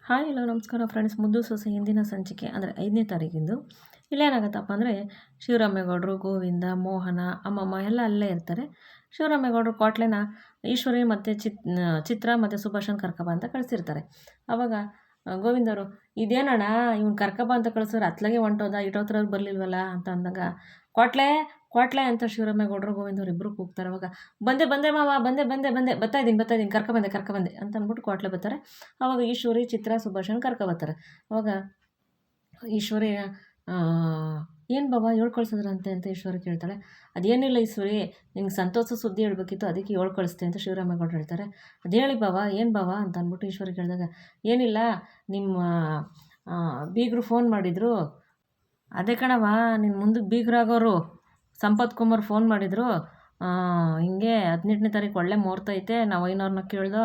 Hi hello ನಮಸ್ಕಾರ friends. ಮುದ್ದು ಸೊಸೆ ಹಿಂದಿನ ಸಂಚಿಕೆ ಅಂದರೆ 5ನೇ ತಾರೀಕಿಂದು ಇಲ್ಲೇನಾಗತ್ತಪ್ಪ ಅಂದರೆ ಶಿವರಾಮೇಗೌಡರು, ಗೋವಿಂದ, ಮೋಹನ, ಅಮ್ಮಮ್ಮ ಎಲ್ಲ ಅಲ್ಲೇ ಇರ್ತಾರೆ. ಶಿವರಾಮೇಗೌಡರು ಕ್ವಾಟ್ಲೆನ ಈಶ್ವರಿ ಮತ್ತು ಚಿತ್ರ ಮತ್ತು ಸುಭಾಷನ್ ಕರ್ಕಬ ಅಂತ ಕಳಿಸಿರ್ತಾರೆ. ಆವಾಗ ಗೋವಿಂದವರು, ಇದೇನಣ್ಣ ಇವ್ನು ಕರ್ಕಬ ಅಂತ ಕಳಿಸಿದ್ರೆ ಅತ್ಲಾಗೆ ಹೊಂಟೋದ, ಇಟೋತ್ರವ್ರು ಬರಲಿಲ್ವಲ್ಲ ಅಂತ ಅಂದಾಗ, ಕ್ವಾಟ್ಲೆ ಕ್ವಾಟ್ಲೆ ಅಂತ ಶಿವರಾಮೇಗೌಡರು ಗೋವಿಂದವ್ರು ಇಬ್ಬರು ಕೂಗ್ತಾರೆ. ಅವಾಗ ಬಂದೆ ಬಂದೆ ಮಾವ, ಬಂದೆ ಬಂದೆ ಬಂದೆ ಬರ್ತಾ ಇದ್ದೀನಿ ಕರ್ಕೊಬಂದೆ ಅಂತ ಅಂದ್ಬಿಟ್ಟು ಕ್ವಾಟ್ಲೆ ಬರ್ತಾರೆ. ಆವಾಗ ಈಶ್ವರಿ, ಚಿತ್ರ, ಸುಭಾಷನ್ ಕರ್ಕೊಬರ್ತಾರೆ. ಅವಾಗ ಈಶ್ವರಿ, ಏನು ಬಾಬಾ ಕಳಿಸಿದ್ರಂತೆ ಅಂತ ಈಶ್ವರಿ ಕೇಳ್ತಾಳೆ. ಅದೇನಿಲ್ಲ ಈಶ್ವರಿ, ನಿಂಗೆ ಸಂತೋಷ ಸುದ್ದಿ ಹೇಳ್ಬೇಕಿತ್ತು, ಅದಕ್ಕೆ ಕಳಿಸ್ತೆ ಅಂತ ಶಿವರಾಮೇಗೌಡರು ಹೇಳ್ತಾರೆ. ಅದು ಹೇಳಿ ಬಾವಾ, ಏನು ಬಾವಾ ಅಂತ ಅಂದ್ಬಿಟ್ಟು ಈಶ್ವರಿ ಕೇಳಿದಾಗ, ಏನಿಲ್ಲ ನಿಮ್ಮ ಬೀಗರು ಫೋನ್ ಮಾಡಿದರು, ಅದೇ ಕಣವ ನಿನ್ನ ಮುಂದಕ್ಕೆ ಬೀಗರಾಗೋರು ಸಂಪತ್ ಕುಮಾರ್ ಫೋನ್ ಮಾಡಿದರು, ಹಿಂಗೆ 18ನೇ ತಾರೀಕು ಒಳ್ಳೆ ಮುಹೂರ್ತ ಐತೆ, ನಾವು ಐನವ್ರನ್ನ ಕೇಳ್ದೋ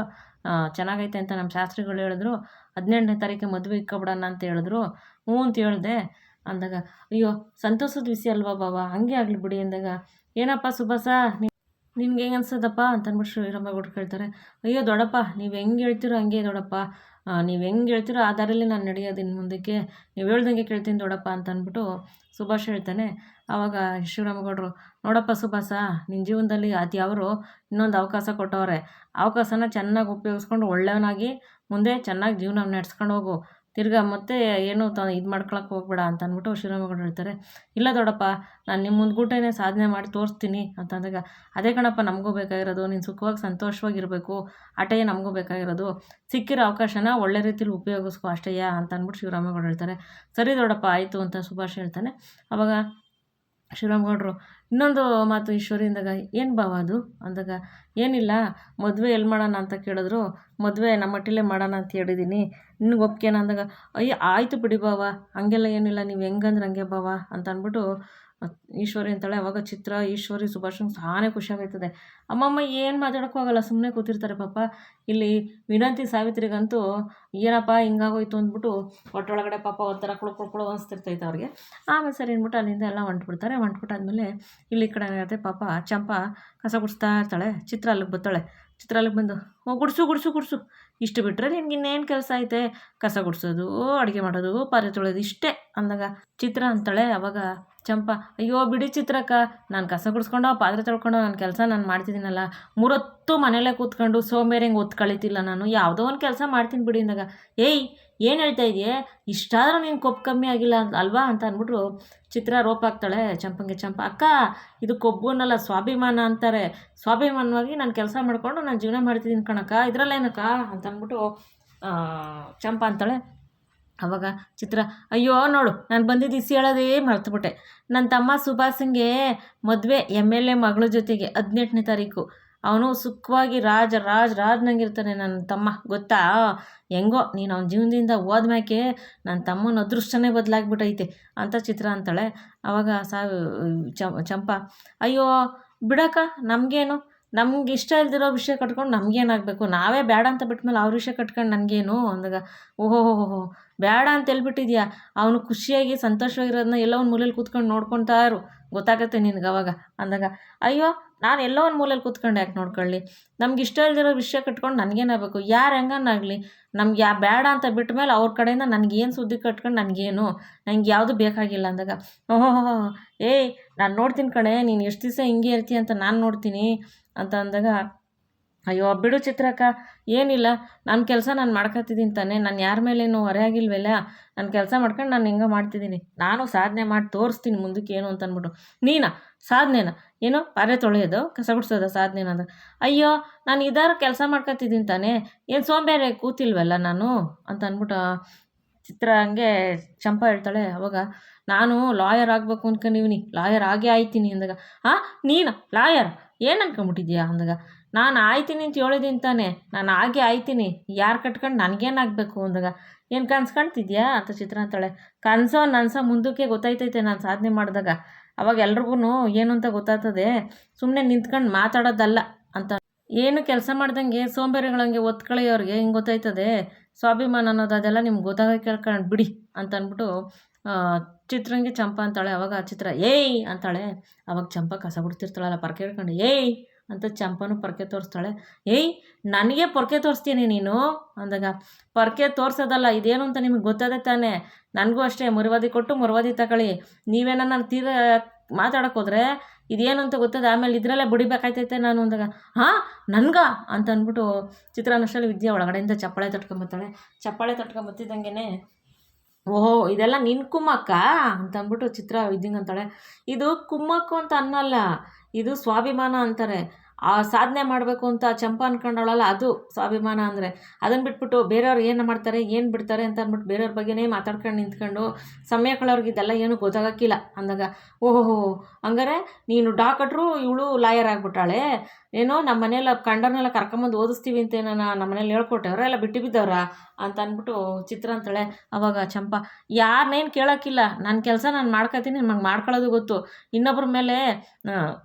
ಚೆನ್ನಾಗೈತೆ ಅಂತ ನಮ್ಮ ಶಾಸ್ತ್ರಿಗಳು ಹೇಳಿದ್ರು, 18ನೇ ತಾರೀಕಿಗೆ ಮದುವೆ ಇಕ್ಕೊಬಿಡೋಣ ಅಂತ ಹೇಳಿದ್ರು, ಹ್ಞೂ ಅಂತ ಹೇಳಿದೆ ಅಂದಾಗ, ಅಯ್ಯೋ ಸಂತೋಷದ ವಿಷಯ ಅಲ್ವಾ ಬಾವ, ಹಂಗೆ ಆಗಲಿ ಬಿಡಿ ಅಂದಾಗ, ಏನಪ್ಪ ಸುಭಾಸ ನಿನ್ಗೆ ಹೆಂಗೆ ಅನ್ಸೋದಪ್ಪ ಅಂತ ಅಂದ್ಬಿಟ್ಟು ಶ್ರೀರಾಮೇಗೌಡರು ಕೇಳ್ತಾರೆ. ಅಯ್ಯೋ ದೊಡ್ಡಪ್ಪ, ನೀವು ಹೆಂಗೆ ಹೇಳ್ತೀರೋ ಹಂಗೆ ದೊಡ್ಡಪ್ಪ, ನೀವು ಹೆಂಗೆ ಹೇಳ್ತೀರೋ ಆ ದಾರಿಯಲ್ಲಿ ನಾನು ನಡೆಯೋದಿನ್ನು ಮುಂದಕ್ಕೆ, ನೀವು ಹೇಳ್ದಂಗೆ ಕೇಳ್ತೀನಿ ದೊಡ್ಡಪ್ಪ ಅಂತ ಅಂದ್ಬಿಟ್ಟು ಸುಭಾಷ್ ಹೇಳ್ತಾನೆ. ಆವಾಗ ಶಿವರಾಮೇಗೌಡರು, ನೋಡಪ್ಪ ಸುಭಾಸ, ನಿನ್ನ ಜೀವನದಲ್ಲಿ ಅದ್ಯಾವರು ಇನ್ನೊಂದು ಅವಕಾಶ ಕೊಟ್ಟವ್ರೆ, ಅವಕಾಶನ ಚೆನ್ನಾಗಿ ಉಪಯೋಗಿಸ್ಕೊಂಡು ಒಳ್ಳೆಯವನಾಗಿ ಮುಂದೆ ಚೆನ್ನಾಗಿ ಜೀವನ ನಡೆಸ್ಕೊಂಡು ಹೋಗು, ತಿರ್ಗಾ ಮತ್ತೆ ಏನು ಇದು ಮಾಡ್ಕೊಳಕ್ಕೆ ಹೋಗ್ಬೇಡ ಅಂತ ಅಂದ್ಬಿಟ್ಟು ಶ್ರೀರಾಮೇಗೌಡರು ಹೇಳ್ತಾರೆ. ಇಲ್ಲ ದೊಡ್ಡಪ್ಪ, ನಾನು ನಿಮ್ಮ ಮುಂದ್ಗೂಟನೇ ಸಾಧನೆ ಮಾಡಿ ತೋರಿಸ್ತೀನಿ ಅಂತ ಅಂದಾಗ, ಅದೇ ಕಣಪ್ಪ ನಮಗೂ ಬೇಕಾಗಿರೋದು, ನೀನು ಸುಖವಾಗಿ ಸಂತೋಷವಾಗಿರಬೇಕು, ಆಟೇ ನಮಗೂ ಬೇಕಾಗಿರೋದು, ಸಿಕ್ಕಿರೋ ಅವಕಾಶನ ಒಳ್ಳೆ ರೀತಿಲಿ ಉಪಯೋಗಿಸ್ಕೊ ಅಷ್ಟೇಯಾ ಅಂತ ಅಂದ್ಬಿಟ್ಟು ಶಿವರಾಮೇಗೌಡರು ಹೇಳ್ತಾರೆ. ಸರಿ ದೊಡ್ಡಪ್ಪ ಆಯಿತು ಅಂತ ಸುಭಾಷ್ ಹೇಳ್ತಾನೆ. ಆವಾಗ ಶಿವರಾಮೇಗೌಡರು ಇನ್ನೊಂದು ಮಾತು ಈಶ್ವರಿಯಿಂದಾಗ, ಏನು ಭಾವ ಅದು ಅಂದಾಗ, ಏನಿಲ್ಲ ಮದುವೆ ಎಲ್ಲಿ ಮಾಡೋಣ ಅಂತ ಕೇಳಿದ್ರು, ಮದುವೆ ನಮ್ಮ ಮಟ್ಟಿಲೇ ಮಾಡೋಣ ಅಂತ ಹೇಳಿದ್ದೀನಿ, ನಿನಗೆ ಒಪ್ಕೆನಾ ಅಂದಾಗ, ಅಯ್ಯ ಆಯಿತು ಬಿಡಿ ಭಾವ, ಹಂಗೆಲ್ಲ ಏನಿಲ್ಲ, ನೀವು ಹೆಂಗಂದ್ರೆ ಹಂಗೆ ಭಾವ ಅಂತ ಅಂದ್ಬಿಟ್ಟು ಈಶ್ವರಿ ಅಂತಾಳೆ. ಅವಾಗ ಚಿತ್ರ, ಈಶ್ವರಿ, ಸುಭಾಷಂಗೆ ಸಾನೇ ಖುಷಿಯಾಗೈತದೆ. ಅಮ್ಮಮ್ಮ ಏನು ಮಾತಾಡೋಕ್ಕೂ ಆಗಲ್ಲ, ಸುಮ್ಮನೆ ಕೂತಿರ್ತಾರೆ ಪಾಪ. ಇಲ್ಲಿ ವಿನಂತಿ ಸಾವಿತ್ರಿಗಂತೂ ಏನಪ್ಪ ಹಿಂಗಾಗೋಯ್ತು ಅಂದ್ಬಿಟ್ಟು ಒಟ್ಟೊಳಗಡೆ ಪಾಪ ಒಂಥರ ಕುಳು ಅನಿಸ್ತಿರ್ತೈತೆ ಅವ್ರಿಗೆ. ಆಮೇಲೆ ಸರಿ ಅಂದ್ಬಿಟ್ಟು ಅಲ್ಲಿಂದ ಎಲ್ಲ ಹೊಂಟ್ಬಿಟ್ಟಾದ್ಮೇಲೆ ಇಲ್ಲಿ ಕಡೆ ಏನಾಗುತ್ತೆ, ಪಾಪ ಚಂಪಾ ಕಸ ಗುಡಿಸ್ತಾ ಇರ್ತಾಳೆ. ಚಿತ್ರ ಅಲ್ಲಿಗೆ ಬರ್ತಾಳೆ. ಚಿತ್ರ ಅಲ್ಲಿಗೆ ಬಂದು, ಗುಡಿಸು ಇಷ್ಟು ಬಿಟ್ಟರೆ ನಿನ್ಗೆ ಇನ್ನೇನು ಕೆಲಸ ಐತೆ, ಕಸ ಗುಡಿಸೋದು, ಅಡುಗೆ ಮಾಡೋದು, ಪಾತ್ರೆ ತೊಳೆಯೋದು ಇಷ್ಟೇ ಅಂದಾಗ ಚಿತ್ರ ಅಂತಾಳೆ. ಅವಾಗ ಚಂಪಾ, ಅಯ್ಯೋ ಬಿಡಿ ಚಿತ್ರಕ್ಕ, ನಾನು ಕಸ ಗುಡಿಸ್ಕೊಂಡು ಪಾತ್ರೆ ತೊಳ್ಕೊಂಡು ನನ್ನ ಕೆಲಸ ನಾನು ಮಾಡ್ತಿದ್ದೀನಲ್ಲ, 3 ಹೊತ್ತು ಮನೇಲೇ ಕೂತ್ಕೊಂಡು ಸೋಂಬೇರಿಂಗೆ ಒತ್ತು ಕಳೀತಿಲ್ಲ ನಾನು, ಯಾವುದೋ ಒಂದು ಕೆಲಸ ಮಾಡ್ತೀನಿ ಬಿಡಿ ಅಂದಾಗ, ಏಯ್ ಏನು ಹೇಳ್ತಾ ಇದೆಯೇ, ಇಷ್ಟಾದರೂ ನೀನು ಕೊಬ್ಬು ಕಮ್ಮಿ ಆಗಿಲ್ಲ ಅಲ್ವಾ ಅಂತ ಅಂದ್ಬಿಟ್ರು ಚಿತ್ರ ರೋಪ್ ಹಾಕ್ತಾಳೆ ಚಂಪಂಗೆ. ಅಕ್ಕ, ಇದು ಕೊಬ್ಬು ಅನ್ನಲ್ಲ ಸ್ವಾಭಿಮಾನ ಅಂತಾರೆ, ಸ್ವಾಭಿಮಾನವಾಗಿ ನಾನು ಕೆಲಸ ಮಾಡಿಕೊಂಡು ನಾನು ಜೀವನ ಮಾಡ್ತಿದ್ದೀನಿ ಕಣಕ್ಕ, ಇದರಲ್ಲೇನಕ್ಕ ಅಂತ ಅಂದ್ಬಿಟ್ಟು ಚಂಪಾ ಅಂತಾಳೆ. ಅವಾಗ ಚಿತ್ರ, ಅಯ್ಯೋ ನೋಡು, ನಾನು ಬಂದಿದ್ದು ಇಸಿ ಹೇಳೋದೇ ಮರ್ತುಬಿಟ್ಟೆ, ನನ್ನ ತಮ್ಮ ಸುಭಾಷನ್ಗೆ ಮದುವೆ MLA ಮಗಳ ಜೊತೆಗೆ 18ನೇ ತಾರೀಕು, ಅವನು ಸುಖವಾಗಿ ರಾಜ್ನಂಗಿರ್ತಾನೆ ನನ್ನ ತಮ್ಮ, ಗೊತ್ತಾ, ಹೆಂಗೋ ನೀನು ಅವನ ಜೀವನದಿಂದ ಹೋದ್ಮ್ಯಾಕೆ ನನ್ನ ತಮ್ಮನ ಅದೃಷ್ಟನೇ ಬದಲಾಗ್ಬಿಟ್ಟೈತೆ ಅಂತ ಚಿತ್ರ ಅಂತಾಳೆ. ಆವಾಗ ಚಂಪಾ, ಅಯ್ಯೋ ಬಿಡಕ್ಕ, ನಮಗೇನು, ನಮ್ಗೆ ಇಷ್ಟ ಇಲ್ದಿರೋ ವಿಷಯ ಕಟ್ಕೊಂಡು ನಮಗೇನಾಗಬೇಕು, ನಾವೇ ಬೇಡ ಅಂತ ಬಿಟ್ಮೇಲೆ ಅವ್ರ ವಿಷಯ ಕಟ್ಕೊಂಡು ನನಗೇನು ಅಂದಾಗ, ಓಹೋ ಬೇಡ ಅಂತ ಹೇಳ್ಬಿಟ್ಟಿದ್ಯಾ, ಅವನು ಖುಷಿಯಾಗಿ ಸಂತೋಷವಾಗಿರೋದನ್ನ ಎಲ್ಲೋ ಒಂದು ಮೂಲೆಯಲ್ಲಿ ಕೂತ್ಕೊಂಡು ನೋಡ್ಕೊತಾ ಇರು, ಗೊತ್ತಾಗುತ್ತೆ ನಿನಗೆ ಅವಾಗ ಅಂದಾಗ, ಅಯ್ಯೋ ನಾನು ಎಲ್ಲೋ ಒಂದು ಮೂಲೆಯಲ್ಲಿ ಕೂತ್ಕೊಂಡು ಯಾಕೆ ನೋಡ್ಕೊಳ್ಳಿ, ನಮ್ಗೆ ಇಷ್ಟ ಇಲ್ದಿರೋ ವಿಷಯ ಕಟ್ಕೊಂಡು ನನಗೇನಾಗಬೇಕು, ಯಾರು ಹೆಂಗನ್ನಾಗಲಿ, ನಮ್ಗೆ ಬೇಡ ಅಂತ ಬಿಟ್ಟ ಮೇಲೆ ಅವ್ರ ಕಡೆಯಿಂದ ನನಗೇನು ಸುದ್ದಿ ಕಟ್ಕೊಂಡು ನನಗೇನು, ನನಗೆ ಯಾವುದು ಬೇಕಾಗಿಲ್ಲ ಅಂದಾಗ, ಓಹೋ ಏಯ್ ನಾನು ನೋಡ್ತೀನಿ ಕಣೆ, ನೀನು ಎಷ್ಟು ದಿವಸ ಹಿಂಗೆ ಇರ್ತೀಯ ಅಂತ ನಾನು ನೋಡ್ತೀನಿ ಅಂತ ಅಂದಾಗ, ಅಯ್ಯೋ ಬಿಡು ಚಿತ್ರಕ್ಕ, ಏನಿಲ್ಲ, ನನ್ನ ಕೆಲಸ ನಾನು ಮಾಡ್ಕೊತಿದ್ದೀನಿ ತಾನೆ, ನಾನು ಯಾರ ಮೇಲೇನು ಹೊರೆ ಆಗಿಲ್ವಲ್ಲ, ನನ್ನ ಕೆಲಸ ಮಾಡ್ಕೊಂಡು ನಾನು ಹಿಂಗೆ ಮಾಡ್ತಿದ್ದೀನಿ, ನಾನು ಸಾಧನೆ ಮಾಡಿ ತೋರಿಸ್ತೀನಿ ಮುಂದಕ್ಕೆ ಏನು ಅಂತ ಅಂದ್ಬಿಟ್ಟು, ನೀನಾ ಸಾಧನೆನ ಏನು ಪಾತ್ರೆ ತೊಳೆಯೋದು ಕಸ ಗುಡಿಸೋದು ಸಾಧನೆನ ಅಂದ, ಅಯ್ಯೋ ನಾನು ಇದಾರು ಕೆಲಸ ಮಾಡ್ಕೊತಿದ್ದೀನಿ ತಾನೆ, ಏನು ಸೋಂಬೇರಿ ಕೂತಿಲ್ವಲ್ಲ ನಾನು ಅಂತ ಅಂದ್ಬಿಟ್ಟು ಚಿತ್ರ ಹಂಗೆ ಚಂಪಾ ಹೇಳ್ತಾಳೆ. ಅವಾಗ ನಾನು ಲಾಯರ್ ಆಗಬೇಕು ಅಂದ್ಕೊಂಡಿವ್ನಿ, ಲಾಯರ್ ಆಗೇ ಆಯ್ತೀನಿ ಅಂದಾಗ, ನೀನು ಲಾಯರ್ ಏನು ಅನ್ಕೊಂಬಿಟ್ಟಿದ್ಯಾ ಅಂದಾಗ, ನಾನು ಆಯ್ತೀನಿ ಅಂತ ಹೇಳಿದ್ದೀನಿ ತಾನೆ, ನಾನು ಹಾಗೆ ಆಯ್ತೀನಿ, ಯಾರು ಕಟ್ಕೊಂಡು ನನಗೇನಾಗಬೇಕು ಅಂದಾಗ, ಏನು ಕನ್ಸ್ಕೊಳ್ತಿದ್ಯಾ ಅಂತ ಚಿತ್ರ ಅಂತಾಳೆ. ನನಸೋ ಮುಂದಕ್ಕೆ ಗೊತ್ತಾಯ್ತೈತೆ ನಾನು ಸಾಧನೆ ಮಾಡಿದಾಗ, ಅವಾಗ ಎಲ್ರಿಗೂ ಏನು ಅಂತ ಗೊತ್ತಾಗ್ತದೆ, ಸುಮ್ಮನೆ ನಿಂತ್ಕೊಂಡು ಮಾತಾಡೋದಲ್ಲ ಅಂತ, ಏನು ಕೆಲಸ ಮಾಡ್ದಂಗೆ ಸೋಂಬೇರಿಗಳಂಗೆ ಒತ್ಕಳೆಯೋರಿಗೆ ಹಿಂಗೆ ಗೊತ್ತಾಯ್ತದೆ, ಸ್ವಾಭಿಮಾನ ಅನ್ನೋದು ಅದೆಲ್ಲ ನಿಮ್ಗೆ ಗೊತ್ತಾಗೋಕೆ ಕೇಳ್ಕೊಂಡು ಬಿಡಿ ಅಂತ ಅಂದ್ಬಿಟ್ಟು ಚಿತ್ರಂಗೆ ಚಂಪಾ ಅಂತಾಳೆ. ಅವಾಗ ಚಿತ್ರ ಏಯ್ ಅಂತಾಳೆ. ಅವಾಗ ಚಂಪಾ ಕಸ ಗುಡ್ತಿರ್ತಾಳಲ್ಲ ಪರ್ಕೆ ಹಿಡ್ಕೊಂಡು, ಏಯ್ ಅಂತ ಚಂಪನು ಪೊರ್ಕೆ ತೋರಿಸ್ತಾಳೆ. ಏಯ್ ನನಗೆ ಪೊರ್ಕೆ ತೋರಿಸ್ತೀನಿ ನೀನು ಅಂದಾಗ, ಪೊರ್ಕೆ ತೋರಿಸೋದಲ್ಲ ಇದೇನು ಅಂತ ನಿಮಗೆ ಗೊತ್ತದೆ ತಾನೇ, ನನಗೂ ಅಷ್ಟೇ ಮುರುವಾದಿ ಕೊಟ್ಟು ಮುರುವಾದಿ ತಗೊಳ್ಳಿ, ನೀವೇನ ನಾನು ಮಾತಾಡೋಕೆ ಹೋದರೆ ಇದೇನು ಅಂತ ಗೊತ್ತದ, ಆಮೇಲೆ ಇದರಲ್ಲೇ ಬುಡಿಬೇಕಾಯ್ತೈತೆ ನಾನು ಅಂದಾಗ, ಹಾಂ ನನ್ಗ ಅಂತ ಅಂದ್ಬಿಟ್ಟು ಚಿತ್ರಾನ್ನಷ್ಟರಲ್ಲಿ ವಿದ್ಯಾ ಒಳಗಡೆಯಿಂದ ಚಪ್ಪಾಳೆ ತಟ್ಕೊಂಬತ್ತಾಳೆ. ಚಪ್ಪಾಳೆ ತಟ್ಕೊಂಬತ್ತಿದ್ದಂಗೆ, ಓಹೋ ಇದೆಲ್ಲ ನಿನ್ನ ಕುಮ್ಮಕ್ಕ ಅಂತ ಅಂದ್ಬಿಟ್ಟು ಚಿತ್ರ ಅಂತಾಳೆ. ಇದು ಕುಮ್ಮಕ್ಕು ಅಂತ ಅನ್ನಲ್ಲ, ಇದು ಸ್ವಾಭಿಮಾನ ಅಂತಾರೆ. ಆ ಸಾಧನೆ ಮಾಡಬೇಕು ಅಂತ ಚಂಪ ಅನ್ಕೊಂಡವಳಲ್ಲ, ಅದು ಸ್ವಾಭಿಮಾನ ಅಂದರೆ. ಅದನ್ನು ಬಿಟ್ಬಿಟ್ಟು ಬೇರೆಯವ್ರು ಏನು ಮಾಡ್ತಾರೆ ಏನು ಬಿಡ್ತಾರೆ ಅಂತ ಅಂದ್ಬಿಟ್ಟು ಬೇರೆಯವ್ರ ಬಗ್ಗೆನೇ ಮಾತಾಡ್ಕೊಂಡು ನಿಂತ್ಕೊಂಡು ಸಮಯ ಕಳೆಯವ್ರಿಗೆ ಇದೆಲ್ಲ ಏನೂ ಗೊತ್ತಾಗಕ್ಕಿಲ್ಲ ಅಂದಾಗ, ಓಹೋ ಹಂಗಾರೆ ನೀನು ಡಾಕ್ಟ್ರು, ಇವಳು ಲಾಯರ್ ಆಗಿಬಿಟ್ಟಾಳೆ ಏನೋ, ನಮ್ಮ ಮನೆಯಲ್ಲ ಕಂಡರ್ನೆಲ್ಲ ಕರ್ಕೊಂಬಂದು ಓದಿಸ್ತೀವಿ ಅಂತ ಏನೋ ನಮ್ಮ ಮನೇಲಿ ಹೇಳ್ಕೊಟ್ಟವ್ರ ಎಲ್ಲ ಬಿಟ್ಟು ಬಿದ್ದವ್ರ ಅಂತ ಅಂದ್ಬಿಟ್ಟು ಚಿತ್ರ ಅಂತಾಳೆ. ಅವಾಗ ಚಂಪ, ಯಾರನ್ನೇನು ಕೇಳೋಕ್ಕಿಲ್ಲ, ನನ್ನ ಕೆಲಸ ನಾನು ಮಾಡ್ಕೊತೀನಿ, ನಮಗೆ ಮಾಡ್ಕೊಳ್ಳೋದು ಗೊತ್ತು, ಇನ್ನೊಬ್ಬರ ಮೇಲೆ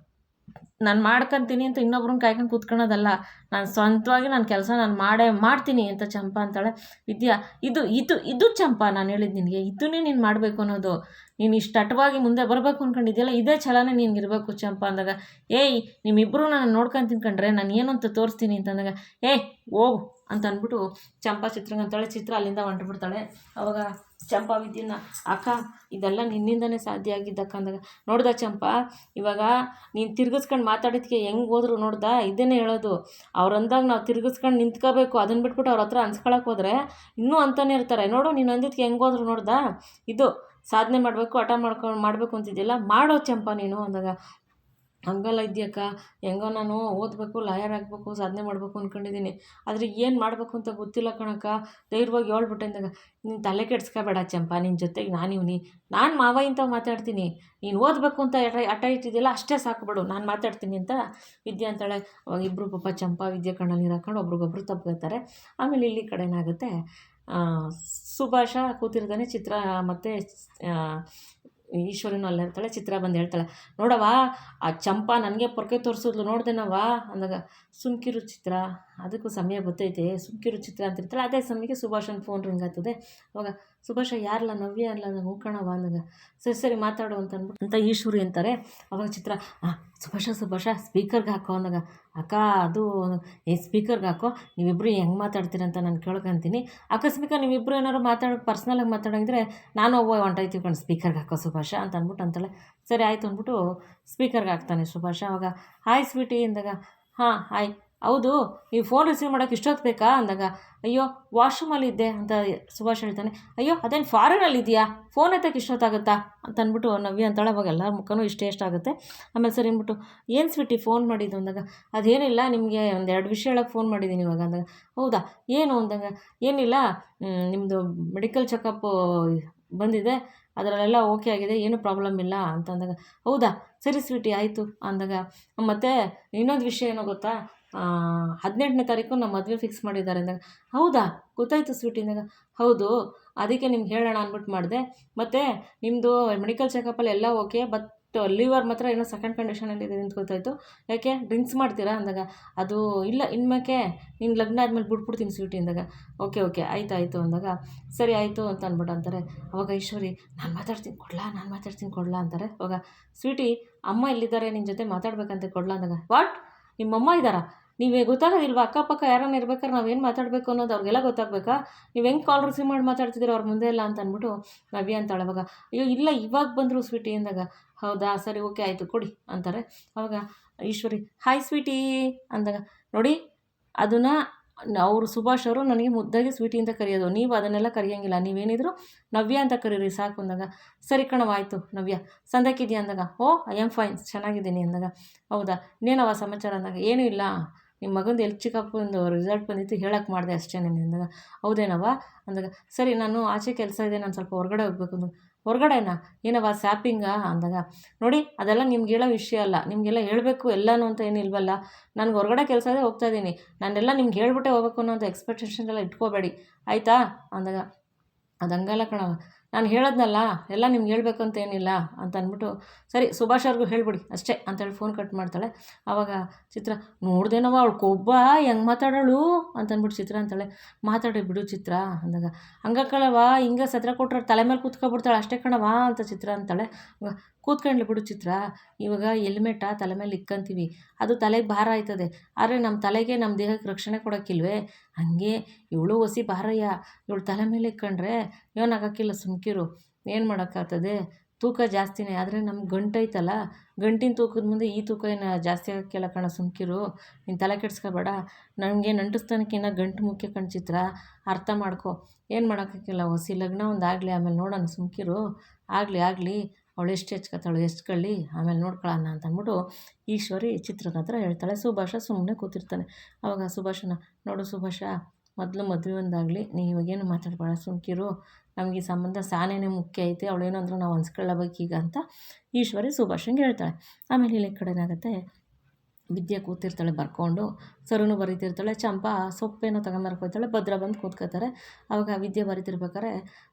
ನಾನು ಮಾಡ್ಕೊತೀನಿ ಅಂತ ಇನ್ನೊಬ್ರನ್ನ ಕಾಯ್ಕೊಂಡು ಕೂತ್ಕೊಳ್ಳೋದಲ್ಲ, ನಾನು ಸ್ವಂತವಾಗಿ ನನ್ನ ಕೆಲಸ ನಾನು ಮಾಡ್ತೀನಿ ಅಂತ ಚಂಪ ಅಂತಾಳೆ. ವಿದ್ಯಾ, ಇದು ಚಂಪ ನಾನು ಹೇಳಿದ್ದು ನಿನಗೆ, ಇದನ್ನೇ ನೀನು ಮಾಡಬೇಕು ಅನ್ನೋದು, ನೀನು ಇಷ್ಟು ಅಟವಾಗಿ ಮುಂದೆ ಬರಬೇಕು ಅಂದ್ಕೊಂಡಿದ್ಯಲ್ಲ, ಇದೇ ಛಲನೇ ನಿನಗಿರಬೇಕು ಚಂಪ ಅಂದಾಗ, ಏಯ್ ನಿಮ್ಮಿಬ್ಬರು ನಾನು ನೋಡ್ಕೊಂಡು ತಿನ್ಕೊಂಡ್ರೆ ನಾನು ಏನು ಅಂತ ತೋರಿಸ್ತೀನಿ ಅಂತಂದಾಗ, ಏಯ್ ಹೋಗು ಅಂತ ಅಂದ್ಬಿಟ್ಟು ಚಂಪ ಚಿತ್ರಂಗಂತಾಳೆ. ಚಿತ್ರ ಅಲ್ಲಿಂದ ಹೊಂಟ್ಬಿಡ್ತಾಳೆ. ಅವಾಗ ಚಂಪಾ ವಿದ್ಯನ್ನ, ಅಕ್ಕ ಇದೆಲ್ಲ ನಿನ್ನಿಂದನೇ ಸಾಧ್ಯ ಆಗಿದ್ದಕ್ಕ ಅಂದಾಗ, ನೋಡ್ದ ಚಂಪ ಇವಾಗ ನೀನು ತಿರ್ಗಿಸ್ಕೊಂಡು ಮಾತಾಡಿದ್ಕೆ ಹೆಂಗೆ ಹೋದ್ರು ನೋಡ್ದ, ಇದನ್ನೇ ಹೇಳೋದು, ಅವ್ರು ಅಂದಾಗ ನಾವು ತಿರ್ಗಿಸ್ಕೊಂಡು ನಿಂತ್ಕೋಬೇಕು, ಅದನ್ನು ಬಿಟ್ಬಿಟ್ಟು ಅವ್ರ ಹತ್ರ ಅನ್ಸ್ಕೊಳಕ್ಕೆ ಹೋದರೆ ಇನ್ನೂ ಅಂತಾನೆ ಇರ್ತಾರೆ. ನೋಡು ನೀನು ಅಂದಿದ್ಕೆ ಹೆಂಗೆ ಹೋದ್ರು ನೋಡ್ದ, ಇದು ಸಾಧನೆ ಮಾಡಬೇಕು, ಹಠ ಮಾಡಬೇಕು ಅಂತಿದ್ದಿಲ್ಲ, ಮಾಡೋ ಚಂಪ ನೀನು ಅಂದಾಗ, ಹಂಗಲ್ಲ ಇದೆಯಕ್ಕ, ಹೆಂಗೋ ನಾನು ಓದಬೇಕು, ಲಾಯರ್ ಆಗಬೇಕು, ಸಾಧನೆ ಮಾಡಬೇಕು ಅಂದ್ಕೊಂಡಿದ್ದೀನಿ, ಆದರೆ ಏನು ಮಾಡಬೇಕು ಅಂತ ಗೊತ್ತಿಲ್ಲ ಕಣಕ್ಕ, ಧೈರ್ಯವಾಗಿ ಹೇಳ್ಬಿಟ್ಟೆ ಅಂದಾಗ, ನೀನು ತಲೆ ಕೆಡ್ಸ್ಕೊಬೇಡ ಚಂಪ, ನಿನ್ನ ಜೊತೆಗೆ ನಾನು ಮಾವ ಇಂಥ ಮಾತಾಡ್ತೀನಿ, ನೀನು ಓದಬೇಕು ಅಂತ ಹಠ ಇಟ್ಟಿದ್ದಿಲ್ಲ ಅಷ್ಟೇ ಸಾಕು ನಾನು ಮಾತಾಡ್ತೀನಿ ಅಂತ ವಿದ್ಯಾ ಅಂತಾಳೆ. ಅವಾಗ ಇಬ್ಬರು ಪಾಪ ಚಂಪಾ ವಿದ್ಯೆ ಕಣ್ಣಲ್ಲಿ ನೀರು ಹಾಕೊಂಡು ಒಬ್ರಿಗೊಬ್ರು ತಪ್ಕೊತಾರೆ. ಆಮೇಲೆ ಇಲ್ಲಿ ಕಡೆನಾಗುತ್ತೆ, ಸುಭಾಷ ಕೂತಿರ್ತಾನೆ, ಚಿತ್ರ ಮತ್ತು ಈಶ್ವರಿನೂ ಅಲ್ಲಿರ್ತಾಳೆ. ಚಿತ್ರ ಬಂದು ಹೇಳ್ತಾಳೆ, ನೋಡವ ಆ ಚಂಪಾ ನನಗೆ ಪೊರ್ಕೆ ತೋರಿಸಿದ್ಲು ನೋಡ್ದೇನವ ಅಂದಾಗ, ಸುಮ್ಕಿರು ಚಿತ್ರ, ಅದಕ್ಕೂ ಸಮಯ ಗೊತ್ತೈತೆ, ಸುಮ್ಕಿರು ಚಿತ್ರ ಅಂತಿರ್ತಾಳೆ. ಅದೇ ಸಮಯಕ್ಕೆ ಸುಭಾಷನ ಫೋನ್ ರಿಂಗ್ ಆಗ್ತದೆ. ಅವಾಗ ಸುಭಾಷ ಯಾರಲ್ಲ, ನವ್ಯ ಅಲ್ಲ ಅಂದಾಗ, ಕಣವ ಅಂದಾಗ, ಸರಿ ಮಾತಾಡು ಅಂತ ಅಂದ್ಬಿಟ್ಟು ಅಂತ ಈಶ್ವರಿ ಅಂತಾರೆ. ಅವಾಗ ಚಿತ್ರ, ಸುಭಾಷ ಸ್ಪೀಕರ್ಗೆ ಹಾಕೋ ಅಂದಾಗ, ಅಕ್ಕ ಅದು ಸ್ಪೀಕರ್ಗೆ ಹಾಕೋ, ನೀವಿಬ್ಬರು ಹೆಂಗೆ ಮಾತಾಡ್ತೀರಂತ ನಾನು ಕೇಳ್ಕೊಂತೀನಿ, ಅಕಸ್ಮಾತ್ ನೀವಿಬ್ಬರು ಏನಾದ್ರು ಪರ್ಸ್ನಲಾಗಿ ಮಾತಾಡೋಂಗಿದ್ರೆ ನಾನು ಹೊಂಟೈತೀವಿ ಕಣ್, ಸ್ಪೀಕರ್ಗೆ ಹಾಕೋ ಸುಭಾಷ ಅಂತ ಅಂದ್ಬಿಟ್ಟು ಅಂತಾಳೆ. ಸರಿ ಆಯಿತು ಅಂದ್ಬಿಟ್ಟು ಸ್ಪೀಕರ್ಗೆ ಹಾಕ್ತಾನೆ ಸುಭಾಷ. ಅವಾಗ ಹಾಯ್ ಸ್ವೀಟಿ ಅಂದಾಗ, ಹಾಂ ಹಾಯ್, ಹೌದು ನೀವು ಫೋನ್ ರಿಸೀವ್ ಮಾಡೋಕ್ಕೆ ಇಷ್ಟೊತ್ತು ಬೇಕಾ ಅಂದಾಗ, ಅಯ್ಯೋ ವಾಶ್ರೂಮಲ್ಲಿದ್ದೆ ಅಂತ ಸುಭಾಷ್ ಹೇಳ್ತಾನೆ. ಅಯ್ಯೋ ಅದೇನು ಫಾರಿನಲ್ಲಿದೆಯಾ, ಫೋನ್ ಎತ್ತಕ್ಕೆ ಇಷ್ಟೊತ್ತಾಗುತ್ತಾ ಅಂತ ಅಂದ್ಬಿಟ್ಟು ನವ್ಯ ಅಂತಾಳೆ. ಅವಾಗ ಎಲ್ಲರ ಮುಖನೂ ಇಷ್ಟಾಗುತ್ತೆ. ಆಮೇಲೆ ಸರಿ ಅಂದ್ಬಿಟ್ಟು, ಏನು ಸ್ವೀಟಿ ಫೋನ್ ಮಾಡಿದ್ದು ಅಂದಾಗ, ಅದೇನಿಲ್ಲ ನಿಮಗೆ ಒಂದು 2 ವಿಷಯ ಹೇಳೋಕ್ಕೆ ಫೋನ್ ಮಾಡಿದ್ದೀನಿ ಇವಾಗ ಅಂದಾಗ, ಹೌದಾ ಏನು ಅಂದಾಗ, ಏನಿಲ್ಲ ನಿಮ್ಮದು ಮೆಡಿಕಲ್ ಚೆಕಪ್ಪು ಬಂದಿದೆ, ಅದರಲ್ಲೆಲ್ಲ ಓಕೆ ಆಗಿದೆ, ಏನೂ ಪ್ರಾಬ್ಲಮ್ ಇಲ್ಲ ಅಂತಂದಾಗ, ಹೌದಾ ಸರಿ ಸ್ವೀಟಿ ಆಯಿತು ಅಂದಾಗ, ಮತ್ತು ಇನ್ನೊಂದು ವಿಷಯ ಏನೋ ಗೊತ್ತಾ, 18ನೇ ತಾರೀಕು ನಮ್ಮ ಮದುವೆ ಫಿಕ್ಸ್ ಮಾಡಿದ್ದಾರೆ ಅಂದಾಗ, ಹೌದಾ ಗೊತ್ತಾಯಿತು ಸ್ವೀಟಿ ಅಂದಾಗ, ಹೌದು ಅದಕ್ಕೆ ನಿಮ್ಗೆ ಹೇಳೋಣ ಅಂದ್ಬಿಟ್ಟು ಮಾಡಿದೆ, ಮತ್ತು ನಿಮ್ಮದು ಮೆಡಿಕಲ್ ಚೆಕಪ್ಪಲ್ಲಿ ಎಲ್ಲ ಓಕೆ, ಬಟ್ ಲಿವರ್ ಮಾತ್ರ ಏನೋ ಸೆಕೆಂಡ್ ಕಂಡೀಷನಲ್ಲಿದೆ ಅಂತ ಗೊತ್ತಾಯಿತು, ಯಾಕೆ ಡ್ರಿಂಕ್ಸ್ ಮಾಡ್ತೀರಾ ಅಂದಾಗ, ಅದು ಇಲ್ಲ ಇನ್ಮೇಕೆ ನಿನ್ನ ಲಗ್ನ ಆದಮೇಲೆ ಬಿಟ್ಬಿಡ್ತೀನಿ ಸ್ವೀಟಿ ಅಂದಾಗ, ಓಕೆ ಆಯಿತು ಅಂದಾಗ, ಸರಿ ಆಯಿತು ಅಂತ ಅಂದ್ಬಿಟ್ಟು ಅಂತಾರೆ. ಅವಾಗ ಈಶ್ವರಿ, ನಾನು ಮಾತಾಡ್ತೀನಿ ಕೊಡ್ಲಾ ಅಂತಾರೆ. ಅವಾಗ ಸ್ವೀಟಿ, ಅಮ್ಮ ಎಲ್ಲಿದ್ದಾರೆ, ನಿನ್ನ ಜೊತೆ ಮಾತಾಡ್ಬೇಕಂತೆ ಕೊಡ್ಲಾ ಅಂದಾಗ, ವಾಟ್ ನಿಮ್ಮಮ್ಮ ಇದ್ದಾರಾ, ನೀವೇ ಗೊತ್ತಾಗೋದಿಲ್ವಾ, ಅಕ್ಕಪಕ್ಕ ಯಾರನ್ನ ಇರ್ಬೇಕಾದ್ರೆ ನಾವೇನು ಮಾತಾಡಬೇಕು ಅನ್ನೋದು ಅವ್ರಿಗೆಲ್ಲ ಗೊತ್ತಾಗಬೇಕಾ, ನೀವು ಹೆಂಗೆ ಕಾಲ್ ರಿಸೀವ್ ಮಾಡಿ ಮಾತಾಡ್ತಿದ್ದೀರೋ ಅವ್ರ ಮುಂದೆ ಎಲ್ಲ ಅಂತ ಅಂದ್ಬಿಟ್ಟು ನವ್ಯ ಅಂತಾಳೆ. ಅವಾಗ ಅಯ್ಯೋ ಇಲ್ಲ ಇವಾಗ ಬಂದರು ಸ್ವೀಟಿ ಅಂದಾಗ, ಹೌದಾ ಸರಿ ಓಕೆ ಆಯಿತು ಕೊಡಿ ಅಂತಾರೆ. ಅವಾಗ ಈಶ್ವರಿ, ಹಾಯ್ ಸ್ವೀಟಿ ಅಂದಾಗ, ನೋಡಿ ಅದನ್ನು ಅವರು ಸುಭಾಷ್ ಅವರು ನನಗೆ ಮುದ್ದಾಗಿ ಸ್ವೀಟಿ ಅಂತ ಕರೆಯೋದು, ನೀವು ಅದನ್ನೆಲ್ಲ ಕರೆಯೋಂಗಿಲ್ಲ, ನೀವೇನಿದ್ರು ನವ್ಯ ಅಂತ ಕರೀರಿ ಸಾಕು ಅಂದಾಗ, ಸರಿ ಕಣವ ಆಯಿತು ನವ್ಯ, ಸಂದಕ್ಕಿದೆಯಾ ಅಂದಾಗ, ಓ ಐ ಆಮ್ ಫೈನ್ ಚೆನ್ನಾಗಿದ್ದೀನಿ ಅಂದಾಗ, ಹೌದಾ ಇನ್ನೇನವ ಸಮಾಚಾರ ಅಂದಾಗ, ಏನೂ ಇಲ್ಲ, ನಿಮ್ಮ ಮಗಂದು ಎಲ್ ಚಿಕಪ್ಪಂದು ರಿಸಲ್ಟ್ ಬಂದಿತ್ತು ಹೇಳಕ್ಕೆ ಮಾಡಿದೆ ಅಷ್ಟೇ ಅಂದಾಗ, ಹೌದೇನವ ಅಂದಾಗ, ಸರಿ ನಾನು ಆಚೆ ಕೆಲಸ ಇದೆ, ನಾನು ಸ್ವಲ್ಪ ಹೊರಗಡೆ ಹೋಗ್ಬೇಕು ಅಂದಾಗ, ಹೊರಗಡೆನಾ ಏನವ ಸ್ಯಾಪಿಂಗಾ ಅಂದಾಗ, ನೋಡಿ ಅದೆಲ್ಲ ನಿಮ್ಗೆ ಹೇಳೋ ವಿಷಯ ಅಲ್ಲ, ನಿಮಗೆಲ್ಲ ಹೇಳಬೇಕು ಎಲ್ಲನೂ ಅಂತ ಏನಿಲ್ವಲ್ಲ, ನನಗೆ ಹೊರಗಡೆ ಕೆಲಸ ಇದೆ ಹೋಗ್ತಾಯಿದ್ದೀನಿ, ನಾನೆಲ್ಲ ನಿಮ್ಗೆ ಹೇಳ್ಬಿಟ್ಟೆ ಹೋಗ್ಬೇಕು ಅನ್ನೋದು ಎಕ್ಸ್ಪೆಕ್ಟೇಷನ್ ಎಲ್ಲ ಇಟ್ಕೋಬೇಡಿ ಆಯಿತಾ ಅಂದಾಗ, ಅದು ಹಂಗಲ್ಲ ಕಣವ, ನಾನು ಹೇಳದ್ನಲ್ಲ ಎಲ್ಲ ನಿಮ್ಗೆ ಹೇಳ್ಬೇಕು ಅಂತ ಏನಿಲ್ಲ ಅಂತ ಅಂದ್ಬಿಟ್ಟು, ಸರಿ ಸುಭಾಷ್ ಅವ್ರಿಗೂ ಹೇಳ್ಬಿಡಿ ಅಷ್ಟೇ ಅಂತೇಳಿ ಫೋನ್ ಕಟ್ ಮಾಡ್ತಾಳೆ. ಆವಾಗ ಚಿತ್ರ, ನೋಡ್ದೇನವ ಅವಳು ಕೊಬ್ಬ ಹೆಂಗೆ ಮಾತಾಡೋಳು ಅಂತಂದ್ಬಿಟ್ಟು ಚಿತ್ರ ಅಂತಾಳೆ. ಮಾತಾಡಿ ಬಿಡು ಚಿತ್ರ ಅಂದಾಗ, ಹಂಗಕ್ಕಳವ ಹಿಂಗೆ ಸತ್ರ ಕೊಟ್ರೆ ತಲೆ ಮೇಲೆ ಕೂತ್ಕೊಬಿಡ್ತಾಳೆ ಅಷ್ಟೇ ಕಣವ ಅಂತ ಚಿತ್ರ ಅಂತಾಳೆ. ಕೂತ್ಕೊಂಡ್ಲಿ ಬಿಡು ಚಿತ್ರ, ಇವಾಗ ಹೆಲ್ಮೆಟ ತಲೆ ಮೇಲೆ ಇಕ್ಕಂತೀವಿ, ಅದು ತಲೆಗೆ ಭಾರ ಆಯ್ತದೆ, ಆದರೆ ನಮ್ಮ ತಲೆಗೆ ನಮ್ಮ ದೇಹಕ್ಕೆ ರಕ್ಷಣೆ ಕೊಡೋಕ್ಕಿಲ್ವೇ, ಹಾಗೆ ಇವಳು ಹೊಸಿ ಭಾರಯ್ಯ, ಇವಳು ತಲೆ ಮೇಲೆ ಇಕ್ಕೊಂಡ್ರೆ ಏನಾಗಕ್ಕಿಲ್ಲ, ಸುಮ್ಕಿರು, ಏನು ಮಾಡೋಕ್ಕಾಗ್ತದೆ, ತೂಕ ಜಾಸ್ತಿನೇ, ಆದರೆ ನಮ್ಗೆ ಗಂಟೈತಲ್ಲ, ಗಂಟಿನ ತೂಕದ ಮುಂದೆ ಈ ತೂಕ ಏನು ಜಾಸ್ತಿ ಆಗೋಕ್ಕಿಲ್ಲ ಕಣ, ಸುಮ್ಕಿರು, ನೀನು ತಲೆ ಕೆಡ್ಸ್ಕೊಬೇಡ, ನನಗೆ ನಂಟಿಸ್ತಾನಕ್ಕಿನ್ನ ಗಂಟು ಮುಖ್ಯ ಕಣ್ ಚಿತ್ರ, ಅರ್ಥ ಮಾಡ್ಕೊ, ಏನು ಮಾಡೋಕ್ಕಾಗಿಲ್ಲ, ಹೊಸಿ ಲಗ್ನ ಒಂದು ಆಗಲಿ, ಆಮೇಲೆ ನೋಡೋಣ, ಸುಮ್ಕಿರು, ಆಗಲಿ ಅವಳು ಎಷ್ಟು ಹೆಚ್ಕೊತಾಳು ಎಸ್ಕೊಳ್ಳಿ, ಆಮೇಲೆ ನೋಡ್ಕೊಳ್ಳೋಣ ಅಂತ ಅಂದ್ಬಿಟ್ಟು ಈಶ್ವರಿ ಚಿತ್ರದ ಹತ್ರ ಹೇಳ್ತಾಳೆ. ಸುಭಾಷ ಸುಮ್ಮನೆ ಕೂತಿರ್ತಾನೆ. ಆವಾಗ ಸುಭಾಷನ, ನೋಡು ಸುಭಾಷ, ಮೊದಲು ಮದುವೆ ಒಂದಾಗಲಿ, ನೀ ಇವಾಗೇನು ಮಾತಾಡಬೇಡ, ಸುಮ್ಕಿರು, ನಮಗೆ ಈ ಸಂಬಂಧ ಸಾನೇನೇ ಮುಖ್ಯ ಐತೆ, ಅವಳೇನು ಅಂದ್ರೆ ನಾವು ಅನ್ಸ್ಕೊಳ್ಳಬೇಕೀಗ ಅಂತ ಈಶ್ವರಿ ಸುಭಾಷಂಗೆ ಹೇಳ್ತಾಳೆ. ಆಮೇಲೆ ಇಲ್ಲಿ ಕಡೆ ಏನಾಗುತ್ತೆ, ವಿದ್ಯೆ ಕೂತಿರ್ತಾಳೆ ಬರ್ಕೊಂಡು, ಸರುನು ಬರೀತಿರ್ತಾಳೆ, ಚಂಪಾ ಸೊಪ್ಪೇನೋ ತಗೊಂಬರ್ಕೋತಾಳೆ, ಭದ್ರ ಬಂದು ಕೂತ್ಕೋತಾರೆ. ಆವಾಗ ವಿದ್ಯೆ ಬರೀತಿರ್ಬೇಕಾರೆ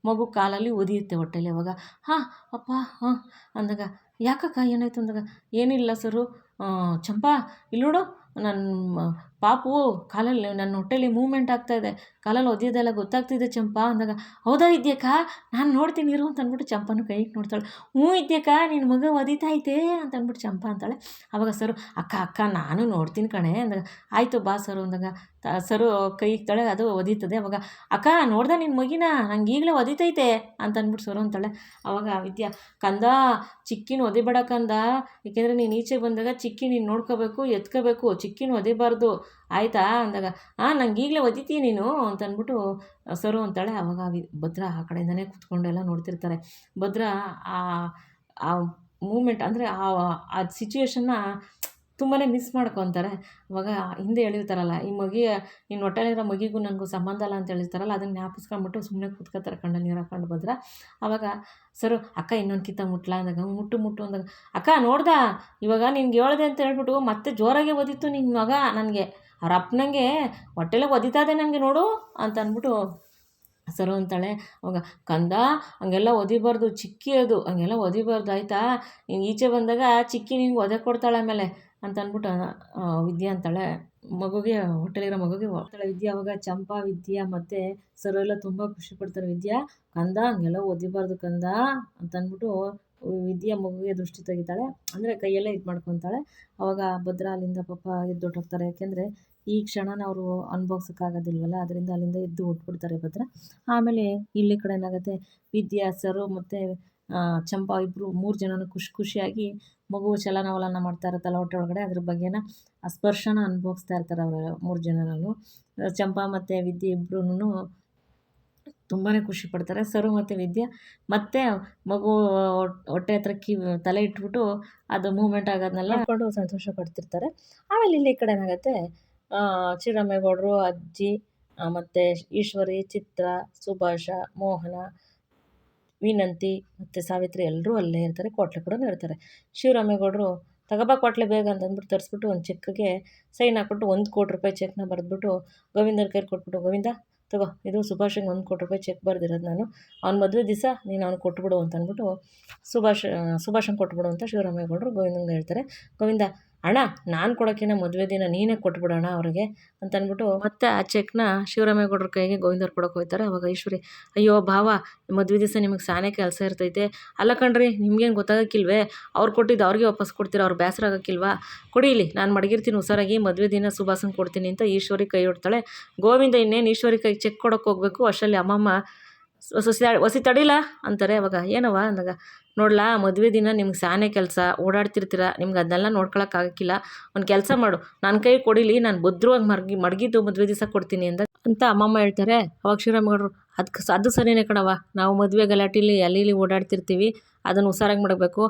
ಮಗು ಕಾಲಲ್ಲಿ ಒದಿಯುತ್ತೆ ಹೊಟ್ಟೆಲಿ. ಅವಾಗ ಹಾಂ ಅಪ್ಪ ಹಾಂ ಅಂದಾಗ, ಯಾಕಕ್ಕ ಏನಾಯ್ತು ಅಂದಾಗ, ಏನಿಲ್ಲ ಸರು, ಚಂಪಾ ಇಲ್ಲಿ ನೋಡು, ನನ್ನ ಪಾಪು ಕಾಲಲ್ಲಿ ನನ್ನ ಹೊಟ್ಟೆಲಿ ಮೂವ್ಮೆಂಟ್ ಆಗ್ತಾಯಿದೆ, ಕಾಲಲ್ಲಿ ಒದಿಯೋದೆಲ್ಲ ಗೊತ್ತಾಗ್ತಿದೆ ಚಂಪಾ ಅಂದಾಗ, ಹೌದಾ ಇದ್ಯಕ್ಕ, ನಾನು ನೋಡ್ತೀನಿ ಇರು ಅಂತ ಅಂದ್ಬಿಟ್ಟು ಚಂಪನು ಕೈಗೆ ನೋಡ್ತಾಳೆ. ಹ್ಞೂ ಇದ್ಯಕ್ಕ, ನಿನ್ನ ಮಗ ಒದಿತೈತೆ ಅಂತ ಅಂದ್ಬಿಟ್ಟು ಚಂಪಾ ಅಂತಾಳೆ. ಆವಾಗ ಸರು, ಅಕ್ಕ ನಾನು ನೋಡ್ತೀನಿ ಕಣೆ ಅಂದಾಗ, ಆಯಿತು ಬಾ ಸರು ಅಂದಾಗ ಸರು ಕೈ ಇಕ್ತಾಳೆ, ಅದು ಒದೀತದೆ. ಅವಾಗ ಅಕ್ಕ ನೋಡ್ದೆ ನಿನ್ನ ಮಗಿನ, ನಂಗೆ ಈಗಲೇ ಒದಿತೈತೆ ಅಂತ ಅಂದ್ಬಿಟ್ಟು ಸರು ಅಂತಾಳೆ. ಆವಾಗ ವಿದ್ಯಾ, ಕಂದ ಚಿಕ್ಕಿನ ಒದಿಬೇಡ ಕಂದ, ಏಕೆಂದರೆ ನೀನು ಈಚೆ ಬಂದಾಗ ಚಿಕ್ಕಿ ನೀನು ನೋಡ್ಕೋಬೇಕು, ಎತ್ಕೋಬೇಕು, ಚಿಕ್ಕಿನ ಒದಿಬಾರ್ದು ಆಯಿತಾ ಅಂದಾಗ, ನಂಗೆ ಈಗಲೇ ಒದಿತೀಯ ನೀನು ಅಂತ ಅಂದ್ಬಿಟ್ಟು ಸರು ಅಂತಾಳೆ. ಆವಾಗ ಭದ್ರ ಆ ಕಡೆಯಿಂದನೇ ಕೂತ್ಕೊಂಡೆಲ್ಲ ನೋಡ್ತಿರ್ತಾರೆ. ಭದ್ರ ಆ ಮೂಮೆಂಟ್ ಅಂದರೆ ಆ ಸಿಚುವೇಶನ್ನ ತುಂಬಾ ಮಿಸ್ ಮಾಡ್ಕೊತಾರೆ. ಅವಾಗ ಹಿಂದೆ ಹೇಳಿರ್ತಾರಲ್ಲ, ಈ ನಿನ್ನ ಹೊಟ್ಟೆಲಿರೋ ಮಗಿಗೂ ನನಗೂ ಸಂಬಂಧ ಅಲ್ಲ ಅಂತ ಹೇಳಿರ್ತಾರಲ್ಲ, ಅದನ್ನು ಜ್ಞಾಪಿಸ್ಕೊಂಬಿಟ್ಟು ಸುಮ್ಮನೆ ಕೂತ್ಕೋತಾರೆ ಕಣ್ಣಲ್ಲಿ ನೀರು ಹಾಕೊಂಡು ಭದ್ರ. ಆವಾಗ ಸರು, ಅಕ್ಕ ಇನ್ನೊಂದು ಕಿತ್ತ ಮುಟ್ಲಾ ಅಂದಾಗ, ಮುಟ್ಟು ಅಂದಾಗ, ಅಕ್ಕ ನೋಡ್ದ ಇವಾಗ ನಿನ್ಗೆ ಹೇಳ್ದೆ ಅಂತ ಹೇಳ್ಬಿಟ್ಟು ಮತ್ತೆ ಜೋರಾಗೆ ಒದಿತ್ತು ನಿನ್ನ ಮಗ ನನಗೆ, ಅವ್ರ ಅಪ್ಪನಂಗೆ ಹೊಟ್ಟೆಲೆ ಒದಿತಾದೆ ನನಗೆ ನೋಡು ಅಂತ ಅಂದ್ಬಿಟ್ಟು ಸರು ಅಂತಾಳೆ. ಅವಾಗ ಕಂದ ಹಂಗೆಲ್ಲ ಒದಿಬಾರ್ದು, ಚಿಕ್ಕಿ ಅದು ಹಂಗೆಲ್ಲ ಒದಿಬಾರ್ದು ಆಯಿತಾ, ನೀನು ಈಚೆ ಬಂದಾಗ ಚಿಕ್ಕಿ ನಿನ್ಗೆ ಒದೆ ಕೊಡ್ತಾಳೆ ಆಮೇಲೆ ಅಂತ ಅಂದ್ಬಿಟ್ಟು ವಿದ್ಯಾ ಅಂತಾಳೆ. ಮಗುಗೆ ಹೊಟ್ಟೆಲಿರೋ ಮಗುಗೆ ಹೋಗ್ತಾಳೆ ವಿದ್ಯಾ. ಅವಾಗ ಚಂಪಾ, ವಿದ್ಯಾ ಮತ್ತು ಸರು ಎಲ್ಲ ತುಂಬ ಖುಷಿ ಪಡ್ತಾರೆ. ವಿದ್ಯಾ, ಕಂದ ಹಂಗೆಲ್ಲ ಒದಿಬಾರ್ದು ಕಂದ ಅಂತ ಅಂದ್ಬಿಟ್ಟು ವಿದ್ಯಾ ಮಗುಗೆ ದೃಷ್ಟಿ ತೆಗಿತಾಳೆ, ಅಂದರೆ ಕೈಯೆಲ್ಲ ಇದು ಮಾಡ್ಕೊತಾಳೆ. ಅವಾಗ ಭದ್ರ ಅಲ್ಲಿಂದ ಪಾಪ ಎದ್ದು ಹೊಟ್ಟೋಗ್ತಾರೆ. ಯಾಕೆಂದರೆ ಈ ಕ್ಷಣನ ಅವರು ಅನುಭವಿಸೋಕ್ಕಾಗೋದಿಲ್ವಲ್ಲ, ಅದರಿಂದ ಅಲ್ಲಿಂದ ಎದ್ದು ಹೊಟ್ಬಿಡ್ತಾರೆ ಭದ್ರ. ಆಮೇಲೆ ಇಲ್ಲಿ ಕಡೆ ಏನಾಗುತ್ತೆ, ವಿದ್ಯಾ, ಸರು ಮತ್ತು ಚಂಪಾ ಇಬ್ಬರು 3 ಜನನೂ ಖುಷಿಯಾಗಿ ಮಗು ಚಲನವಲನ ಮಾಡ್ತಾ ಇರುತ್ತಲ್ಲ ಹೊಟ್ಟೆ ಒಳಗಡೆ, ಅದ್ರ ಬಗ್ಗೆನ ಆ ಸ್ಪರ್ಶನ ಅನುಭವಿಸ್ತಾ ಇರ್ತಾರೆ ಅವರು 3 ಜನನೂ. ಚಂಪಾ ಮತ್ತು ವಿದ್ಯೆ ಇಬ್ಬರೂ ತುಂಬಾ ಖುಷಿ ಪಡ್ತಾರೆ. ಸರು ಮತ್ತು ವಿದ್ಯಾ ಮತ್ತೆ ಮಗು ಹೊಟ್ಟೆ ಹತ್ರ ತಲೆ ಇಟ್ಬಿಟ್ಟು ಅದು ಮೂವ್ಮೆಂಟ್ ಆಗೋದನ್ನೆಲ್ಲ ನೋಡ್ಕೊಂಡು ಸಂತೋಷ ಪಡ್ತಿರ್ತಾರೆ. ಆಮೇಲೆ ಇಲ್ಲಿ ಈ ಕಡೆ ಏನಾಗುತ್ತೆ, ಶ್ರೀರಾಮೇಗೌಡರು, ಅಜ್ಜಿ ಮತ್ತು ಈಶ್ವರಿ, ಚಿತ್ರ, ಸುಭಾಷ, ಮೋಹನ, ವಿನಂತಿ ಮತ್ತು ಸಾವಿತ್ರಿ ಎಲ್ಲರೂ ಅಲ್ಲೇ ಇರ್ತಾರೆ. ಕೋಟ್ಲೆ ಕೂಡ ಇರ್ತಾರೆ. ಶಿವರಾಮೇಗೌಡರು, ತಗೋಬಾ ಕೋಟ್ಲೆ ಬೇಗ ಅಂತ ಅಂದ್ಬಿಟ್ಟು ತರಿಸ್ಬಿಟ್ಟು ಒಂದು ಚೆಕ್ಗೆ ಸೈನ್ ಹಾಕ್ಬಿಟ್ಟು 1 ಕೋಟಿ ರೂಪಾಯಿ ಚೆಕ್ನ ಬರೆದ್ಬಿಟ್ಟು ಗೋವಿಂದನ ಕೈಲಿ ಕೊಟ್ಬಿಟ್ಟು, ಗೋವಿಂದ ತಗೋ, ಇದು ಸುಭಾಷಿಗೆ 1 ಕೋಟಿ ರೂಪಾಯಿ ಚೆಕ್ ಬರೆದಿರೋದು ನಾನು, ಅವ್ನ ಮದುವೆ ದಿವಸ ನೀನು ಅವ್ನಿಗೆ ಕೊಟ್ಬಿಡು ಅಂತ ಅಂದ್ಬಿಟ್ಟು ಸುಭಾಷಂಗೆ ಕೊಟ್ಬಿಡು ಅಂತ ಶಿವರಾಮೇಗೌಡರು ಗೋವಿಂದನಿಗೆ ಹೇಳ್ತಾರೆ. ಗೋವಿಂದ, ಅಣ್ಣ ನಾನು ಕೊಡೋಕ್ಕಿಂತ ಮದುವೆ ದಿನ ನೀನೇ ಕೊಟ್ಬಿಡೋಣ ಅವ್ರಿಗೆ ಅಂತ ಅಂದ್ಬಿಟ್ಟು ಮತ್ತೆ ಆ ಚೆಕ್ನ ಶಿವರಾಮೇಗೌಡರ ಕೈಗೆ ಗೋವಿಂದವ್ರು ಕೊಡೋಕೆ ಹೋಗ್ತಾರೆ. ಅವಾಗ ಈಶ್ವರಿ, ಅಯ್ಯೋ ಭಾವ, ಮದುವೆ ದಿವಸ ನಿಮಗೆ ಸಾನೇ ಕೆಲಸ ಇರ್ತೈತೆ, ಅಲ್ಲ ಕಣ್ರಿ ನಿಮ್ಗೇನು ಗೊತ್ತಾಗೋಕ್ಕಿಲ್ವೇ, ಅವ್ರು ಕೊಟ್ಟಿದ್ದು ಅವ್ರಿಗೆ ವಾಪಸ್ ಕೊಡ್ತೀರ, ಅವ್ರು ಬೇಸರ ಆಗೋಕ್ಕಿಲ್ವಾ, ಕೊಡಿ ಇಲ್ಲಿ ನಾನು ಮಡಗಿರ್ತೀನಿ ಹುಷಾರಾಗಿ, ಮದುವೆ ದಿನ ಸುಭಾಷನ್ ಕೊಡ್ತೀನಿ ಅಂತ ಈಶ್ವರಿ ಕೈ ಹೊಡ್ತಾಳೆ. ಗೋವಿಂದ ಇನ್ನೇನು ಈಶ್ವರಿ ಕೈಗೆ ಚೆಕ್ ಕೊಡೋಕೆ ಹೋಗಬೇಕು, ಅಷ್ಟರಲ್ಲಿ ಅಮ್ಮಮ್ಮ ಹೊಸಿ ತಡಿಲ್ಲ ಅಂತಾರೆ. ಅವಾಗ ಏನವ ಅಂದಾಗ, ನೋಡ್ಲಾ ಮದುವೆ ದಿನ ನಿಮ್ಗೆ ಸಾನೇ ಕೆಲಸ, ಓಡಾಡ್ತಿರ್ತೀರ, ನಿಮ್ಗೆ ಅದನ್ನೆಲ್ಲ ನೋಡ್ಕೊಳಕ್ಕಾಗಕ್ಕಿಲ್ಲ, ಒಂದು ಕೆಲಸ ಮಾಡು, ನನ್ನ ಕೈ ಕೊಡಿಲಿ, ನಾನು ಭದ್ರವಾಗಿ ಮಡಗಿದ್ದು ಮದುವೆ ದಿವಸ ಕೊಡ್ತೀನಿ ಅಂತ ಅಮ್ಮಮ್ಮ ಹೇಳ್ತಾರೆ. ಅವಾಗ ಶ್ರೀರಾಮಗೌಡರು, ಅದು ಸರಿಯೇ ಕಣವ, ನಾವು ಮದುವೆ ಗಲಾಟೆಲಿ ಅಲ್ಲಿ ಓಡಾಡ್ತಿರ್ತೀವಿ, ಅದನ್ನು ಹುಷಾರಾಗಿ ಮಡಗಬೇಕು,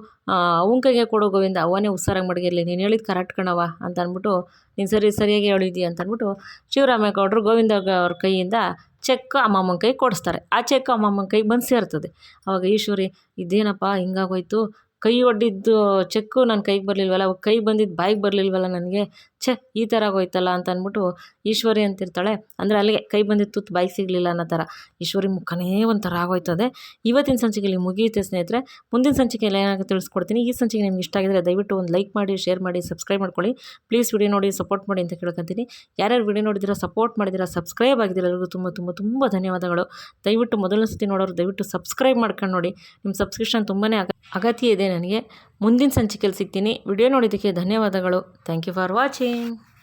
ಅವನ ಕೈಗೆ ಕೊಡೋ ಗೋವಿಂದ, ಅವನೇ ಹುಷಾರಾಗಿ ಮಡಗಿರಲಿ, ನೀನು ಹೇಳಿದ್ದು ಕರೆಕ್ಟ್ ಕಣವ ಅಂತ ಅಂದ್ಬಿಟ್ಟು, ನೀನು ಸರಿಯಾಗಿ ಹೇಳಿದ್ಯಾ ಅಂತ ಅಂದ್ಬಿಟ್ಟು ಶಿವರಾಮೇಗೌಡರು ಗೋವಿಂದ ಅವ್ರ ಕೈಯಿಂದ ಚೆಕ್ ಅಮ್ಮಮ್ಮನ ಕೈ ಕೊಡಿಸ್ತಾರೆ. ಆ ಚೆಕ್ ಅಮ್ಮಮ್ಮನ ಕೈ ಬಂದು ಸೇರ್ತದೆ. ಅವಾಗ ಈಶ್ವರಿ, ಇದೇನಪ್ಪ ಹಿಂಗಾಗೋಯ್ತು, ಕೈ ಒಡ್ಡಿದ್ದು ಚೆಕ್ಕು ನನ್ನ ಕೈಗೆ ಬರಲಿಲ್ವಲ್ಲ, ಕೈ ಬಂದಿದ್ದು ಬಾಯಿಗೆ ಬರಲಿಲ್ವಲ್ಲ ನನಗೆ, ಛೇ ಈ ಥರ ಆಗೋಯ್ತಲ್ಲ ಅಂತ ಅಂದ್ಬಿಟ್ಟು ಈಶ್ವರಿ ಅಂತಿರ್ತಾಳೆ. ಅಂದರೆ ಅಲ್ಲಿಗೆ ಕೈ ಬಂದಿದ್ದು ತುತ್ತು ಬಾಯಿಗೆ ಸಿಗಲಿಲ್ಲ ಅನ್ನೋ ಥರ ಈಶ್ವರಿ ಮುಖನೇ ಒಂಥರ ಆಗೋಯ್ತದೆ. ಇವತ್ತಿನ ಸಂಚಿಕೆಯಲ್ಲಿ ಮುಗಿಯುತ್ತೆ ಸ್ನೇಹಿತರೆ. ಮುಂದಿನ ಸಂಚಿಕೆಯಲ್ಲಿ ಏನಾಗುತ್ತೆ ತಿಳಿಸ್ಕೊಡ್ತೀನಿ. ಈ ಸಂಚಿಕೆ ನಿಮ್ಗೆ ಇಷ್ಟ ಆಗಿದ್ರೆ ದಯವಿಟ್ಟು ಒಂದು ಲೈಕ್ ಮಾಡಿ, ಶೇರ್ ಮಾಡಿ, ಸಬ್ಸ್ಕ್ರೈಬ್ ಮಾಡ್ಕೊಳ್ಳಿ. ಪ್ಲೀಸ್ ವಿಡಿಯೋ ನೋಡಿ ಸಪೋರ್ಟ್ ಮಾಡಿ ಅಂತ ಕೇಳ್ಕೊತೀನಿ. ಯಾರ್ಯಾರು ವಿಡಿಯೋ ನೋಡಿದ್ದೀರಾ, ಸಪೋರ್ಟ್ ಮಾಡಿದ್ದೀರಾ, ಸಬ್ಸ್ಕ್ರೈಬ್ ಆಗಿದ್ದೀರಾ ಎಲ್ಲರಿಗೂ ತುಂಬ ತುಂಬ ತುಂಬ ಧನ್ಯವಾದಗಳು. ದಯವಿಟ್ಟು ಮೊದಲನೇ ಸತಿ ನೋಡೋರು ದಯವಿಟ್ಟು ಸಬ್ಸ್ಕ್ರೈಬ್ ಮಾಡ್ಕೊಂಡು ನೋಡಿ. ನಿಮ್ಮ ಸಬ್ಸ್ಕ್ರಿಪ್ಷನ್ ತುಂಬಾ ಅಗತ್ಯ ಇದೆ ನನಗೆ. ಮುಂದಿನ ಸಂಚಿಕೆಯಲ್ಲಿ ಸಿಗ್ತೀನಿ. ವಿಡಿಯೋ ನೋಡಿದ್ದಕ್ಕೆ ಧನ್ಯವಾದಗಳು. Thank you for watching.